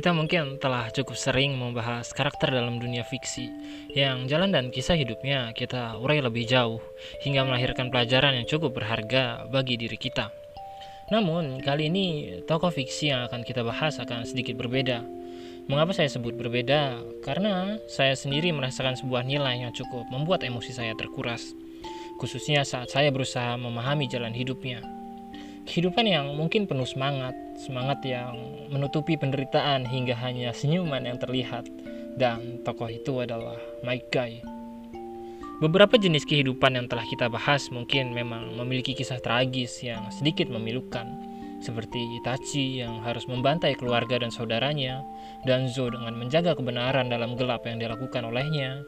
Kita mungkin telah cukup sering membahas karakter dalam dunia fiksi yang jalan dan kisah hidupnya kita urai lebih jauh hingga melahirkan pelajaran yang cukup berharga bagi diri kita. Namun, kali ini tokoh fiksi yang akan kita bahas akan sedikit berbeda. Mengapa saya sebut berbeda? Karena saya sendiri merasakan sebuah nilai yang cukup membuat emosi saya terkuras, khususnya saat saya berusaha memahami jalan hidupnya. Kehidupan yang mungkin penuh semangat yang menutupi penderitaan hingga hanya senyuman yang terlihat, dan tokoh itu adalah Mic Guy. Beberapa jenis kehidupan yang telah kita bahas mungkin memang memiliki kisah tragis yang sedikit memilukan, seperti Itachi yang harus membantai keluarga dan saudaranya, Danzo dengan menjaga kebenaran dalam gelap yang dilakukan olehnya,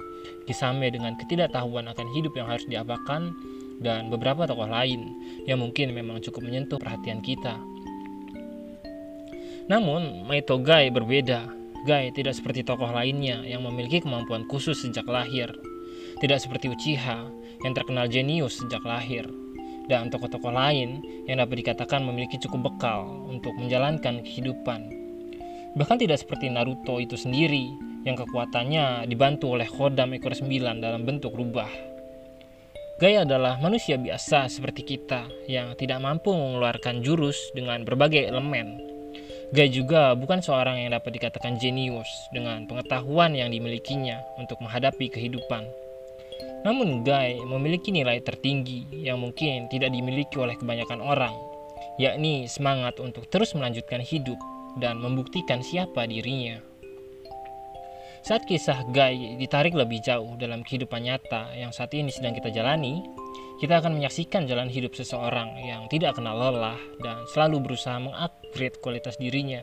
Kisame dengan ketidaktahuan akan hidup yang harus diapakan, dan beberapa tokoh lain yang mungkin memang cukup menyentuh perhatian kita. Namun, Maito Guy berbeda. Guy tidak seperti tokoh lainnya yang memiliki kemampuan khusus sejak lahir. Tidak seperti Uchiha yang terkenal jenius sejak lahir. Dan tokoh-tokoh lain yang dapat dikatakan memiliki cukup bekal untuk menjalankan kehidupan. Bahkan tidak seperti Naruto itu sendiri yang kekuatannya dibantu oleh Kodam ekor 9 dalam bentuk rubah. Guy adalah manusia biasa seperti kita yang tidak mampu mengeluarkan jurus dengan berbagai elemen. Guy juga bukan seorang yang dapat dikatakan jenius dengan pengetahuan yang dimilikinya untuk menghadapi kehidupan. Namun Guy memiliki nilai tertinggi yang mungkin tidak dimiliki oleh kebanyakan orang, yakni semangat untuk terus melanjutkan hidup dan membuktikan siapa dirinya. Saat kisah Guy ditarik lebih jauh dalam kehidupan nyata yang saat ini sedang kita jalani, kita akan menyaksikan jalan hidup seseorang yang tidak kenal lelah dan selalu berusaha mengupgrade kualitas dirinya.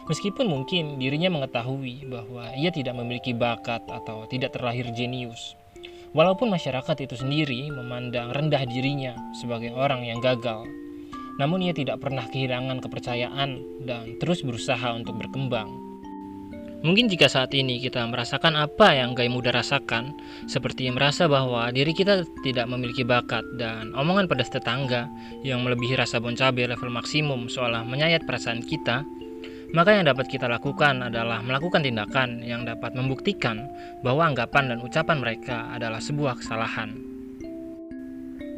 Meskipun mungkin dirinya mengetahui bahwa ia tidak memiliki bakat atau tidak terlahir jenius. Walaupun masyarakat itu sendiri memandang rendah dirinya sebagai orang yang gagal, namun ia tidak pernah kehilangan kepercayaan dan terus berusaha untuk berkembang. Mungkin jika saat ini kita merasakan apa yang Guy muda rasakan, seperti merasa bahwa diri kita tidak memiliki bakat dan omongan pedas tetangga yang melebihi rasa bon cabe level maksimum seolah menyayat perasaan kita, maka yang dapat kita lakukan adalah melakukan tindakan yang dapat membuktikan bahwa anggapan dan ucapan mereka adalah sebuah kesalahan.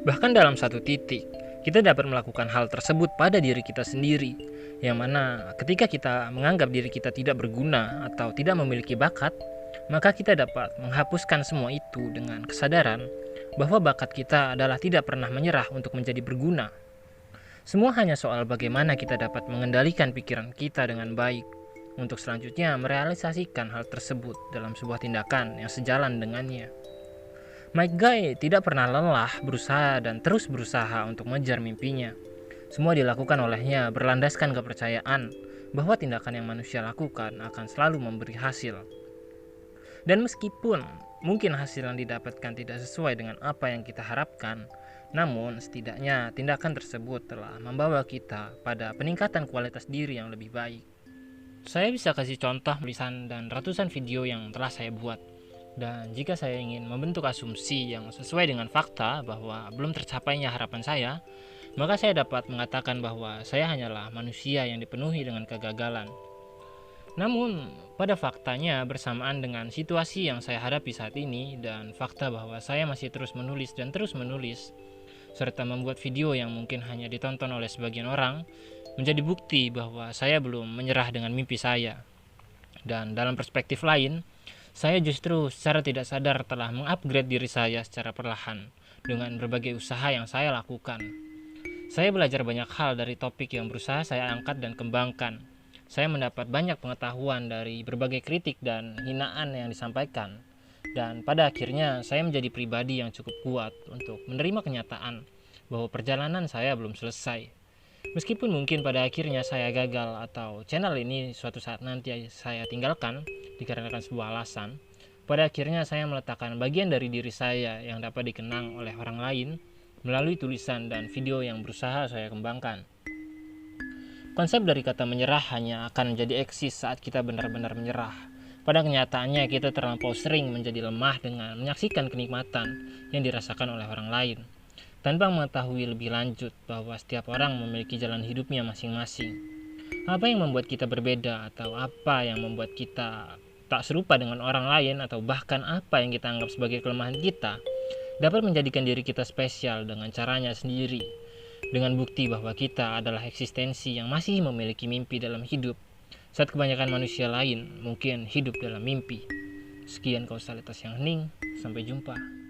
Bahkan dalam satu titik, kita dapat melakukan hal tersebut pada diri kita sendiri, yang mana ketika kita menganggap diri kita tidak berguna atau tidak memiliki bakat, maka kita dapat menghapuskan semua itu dengan kesadaran bahwa bakat kita adalah tidak pernah menyerah untuk menjadi berguna. Semua hanya soal bagaimana kita dapat mengendalikan pikiran kita dengan baik untuk selanjutnya merealisasikan hal tersebut dalam sebuah tindakan yang sejalan dengannya. Mic Guy tidak pernah lelah berusaha dan terus berusaha untuk mengejar mimpinya. Semua dilakukan olehnya berlandaskan kepercayaan bahwa tindakan yang manusia lakukan akan selalu memberi hasil. Dan meskipun mungkin hasil yang didapatkan tidak sesuai dengan apa yang kita harapkan, namun setidaknya tindakan tersebut telah membawa kita pada peningkatan kualitas diri yang lebih baik. Saya bisa kasih contoh tulisan dan ratusan video yang telah saya buat. Dan jika saya ingin membentuk asumsi yang sesuai dengan fakta bahwa belum tercapainya harapan saya, maka saya dapat mengatakan bahwa saya hanyalah manusia yang dipenuhi dengan kegagalan. Namun, pada faktanya bersamaan dengan situasi yang saya hadapi saat ini dan fakta bahwa saya masih terus menulis dan terus menulis, serta membuat video yang mungkin hanya ditonton oleh sebagian orang, menjadi bukti bahwa saya belum menyerah dengan mimpi saya. Dan dalam perspektif lain, saya justru secara tidak sadar telah mengupgrade diri saya secara perlahan dengan berbagai usaha yang saya lakukan. Saya belajar banyak hal dari topik yang berusaha saya angkat dan kembangkan. Saya mendapat banyak pengetahuan dari berbagai kritik dan hinaan yang disampaikan. Dan pada akhirnya saya menjadi pribadi yang cukup kuat untuk menerima kenyataan bahwa perjalanan saya belum selesai. Meskipun mungkin pada akhirnya saya gagal atau channel ini suatu saat nanti saya tinggalkan dikarenakan sebuah alasan, Pada akhirnya saya meletakkan bagian dari diri saya yang dapat dikenang oleh orang lain melalui tulisan dan video yang berusaha saya kembangkan. Konsep dari kata menyerah hanya akan menjadi eksis saat kita benar-benar menyerah. Pada kenyataannya kita terlampau sering menjadi lemah dengan menyaksikan kenikmatan yang dirasakan oleh orang lain, tanpa mengetahui lebih lanjut bahwa setiap orang memiliki jalan hidupnya masing-masing. Apa yang membuat kita berbeda, atau apa yang membuat kita tak serupa dengan orang lain, atau bahkan apa yang kita anggap sebagai kelemahan kita, dapat menjadikan diri kita spesial dengan caranya sendiri, dengan bukti bahwa kita adalah eksistensi yang masih memiliki mimpi dalam hidup, saat kebanyakan manusia lain mungkin hidup dalam mimpi. Sekian kausalitas yang hening, sampai jumpa.